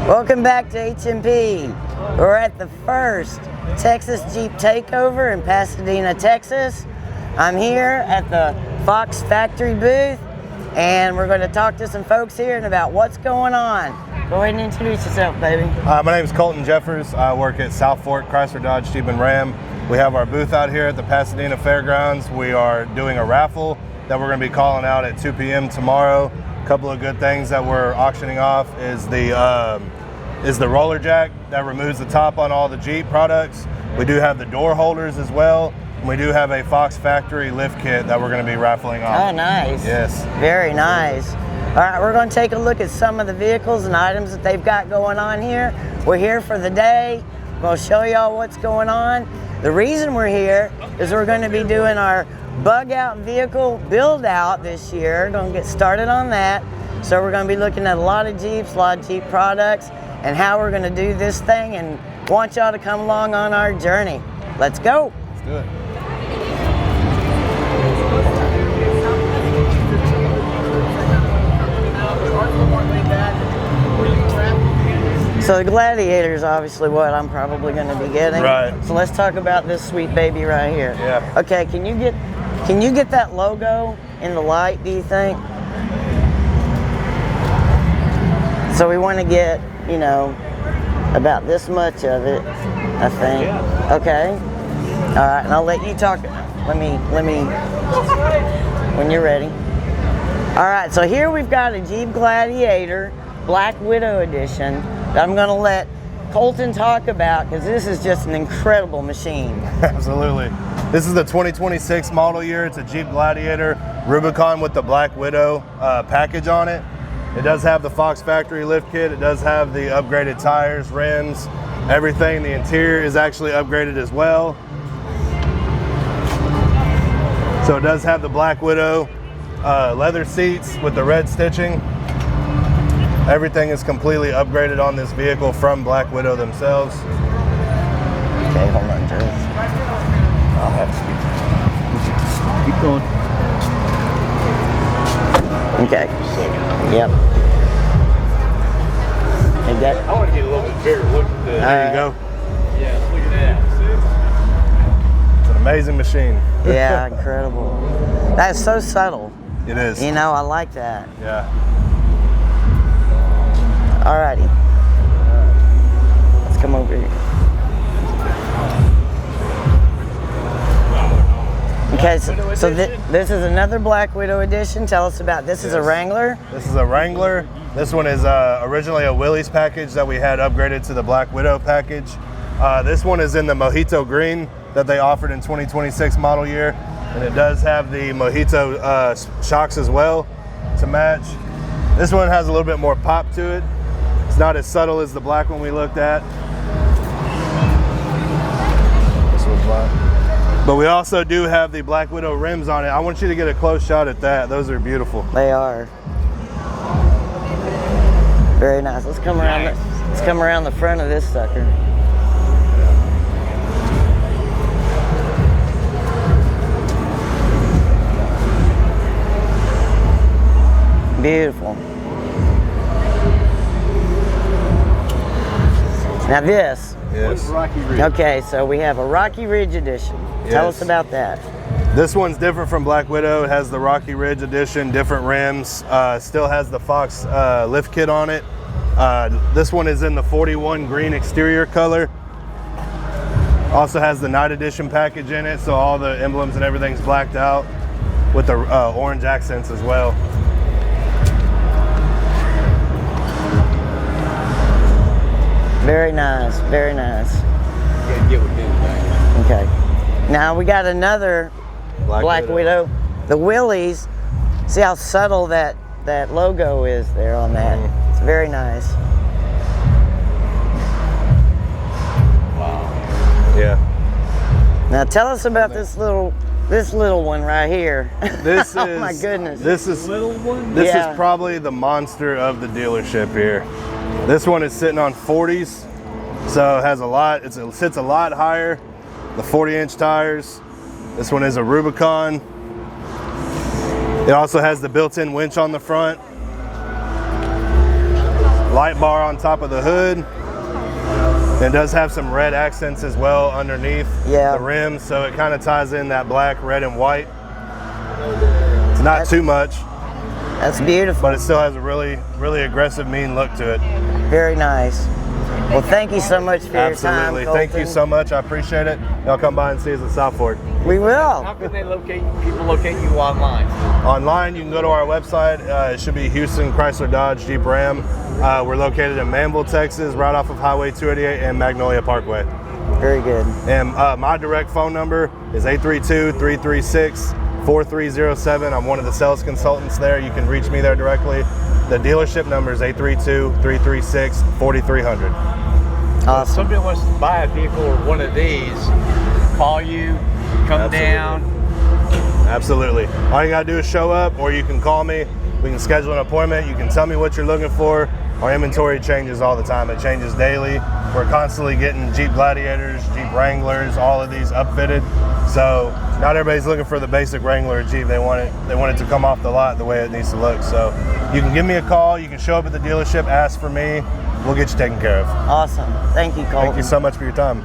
Welcome back to HMP. We're at the first Texas Jeep Takeover in Pasadena, Texas. I'm here at the Fox factory booth, and we're going to talk to some folks here and about what's going on. Go ahead and introduce yourself, baby. My name is Colton Jeffers. I work at South Fork Chrysler Dodge Jeep and Ram. We have our booth out here at the Pasadena Fairgrounds. We are doing a raffle that we're going to be calling out at 2 p.m. tomorrow. A couple of good things that we're auctioning off is the roller jack that removes the top on all the Jeep products. We do have the door holders as well. And we do have a Fox factory lift kit that we're going to be raffling off. Oh, nice. Yes. Very nice. All right, we're going to take a look at some of the vehicles and items that they've got going on here. We're here for the day. We're going to show y'all what's going on. The reason we're here is we're going to be doing our bug out vehicle build out this year. Going to get started on that. So we're going to be looking at a lot of Jeeps, a lot of Jeep products, and how we're going to do this thing, and want y'all to come along on our journey. Let's go. Let's do it. So the Gladiator is obviously what I'm probably going to be getting. Right. So let's talk about this sweet baby right here. Yeah. Okay, can you get that logo in the light, do you think? So we want to get, you know, about this much of it, I think. Yeah. Okay. All right, and I'll let you talk. Let me, when you're ready. All right, so here we've got a Jeep Gladiator Black Widow edition that I'm gonna let Colton talk about, because this is just an incredible machine. Absolutely. This is the 2026 model year. It's a Jeep Gladiator Rubicon with the Black Widow package on it. It does have the Fox factory lift kit. It does have the upgraded tires, rims, everything. The interior is actually upgraded as well. So it does have the Black Widow leather seats with the red stitching. Everything is completely upgraded on this vehicle from Black Widow themselves. Okay, hold on, Joe. I'll have to keep going. Okay. Yep. Hey, that. I want to get a little bit bigger look at this. There you go. Yeah, look at that. It's an amazing machine. Yeah, incredible. That's so subtle. It is. You know, I like that. Yeah. Alrighty. Let's come over here. Okay, so this is another Black Widow edition. Tell us about this. Is a Wrangler. This is a Wrangler. This one is originally a Willys package that we had upgraded to the Black Widow package. This one is in the Mojito Green that they offered in 2026 model year. And it does have the Mojito shocks as well to match. This one has a little bit more pop to it. It's not as subtle as the black one we looked at. This one's black. But we also do have the Black Widow rims on it. I want you to get a close shot at that. Those are beautiful. They are. Very nice. Let's come around. Let's come around the front of this sucker. Beautiful. Now this. Yes. Rocky Ridge. Okay, so we have a Rocky Ridge edition. Tell us about that. This one's different from Black Widow. It has the Rocky Ridge edition, different rims. Still has the Fox lift kit on it. This one is in the 41 green exterior color. Also has the night edition package in it, so all the emblems and everything's blacked out with the orange accents as well. Very nice, very nice. Can't get with anything. Okay. Now we got another Black Widow. The Willys. See how subtle that logo is there on that. It's very nice. Wow. Yeah. Now tell us about this little one right here. This oh is, my goodness. This is Little one? This Yeah. is probably the monster of the dealership here. This one is sitting on 40s, so it has a lot. It sits a lot higher. The 40-inch tires. This one is a Rubicon. It also has the built-in winch on the front. light bar on top of the hood. It does have some red accents as well underneath the rim, so it kind of ties in that black, red, and white. It's not too much. That's beautiful. But it still has a really, really aggressive, mean look to it. Very nice. Well, thank you so much for your time, Absolutely. Thank you so much. I appreciate it. Y'all come by and see us at South Fork. We will. How can people locate you online? Online, you can go to our website. It should be Houston, Chrysler, Dodge, Jeep, Ram. We're located in Manville, Texas, right off of Highway 288 and Magnolia Parkway. Very good. And my direct phone number is 832-336-4307. I'm one of the sales consultants there. You can reach me there directly. The dealership number is 832-336-4300. Awesome. If somebody wants to buy a vehicle or one of these, call you, come down. Absolutely. All you gotta do is show up, or you can call me. We can schedule an appointment. You can tell me what you're looking for. Our inventory changes all the time. It changes daily. We're constantly getting Jeep Gladiators, Jeep Wranglers, all of these upfitted. So not everybody's looking for the basic Wrangler or Jeep. They want it to come off the lot the way it needs to look. So you can give me a call. You can show up at the dealership, ask for me. We'll get you taken care of. Awesome. Thank you, Colton. Thank you so much for your time.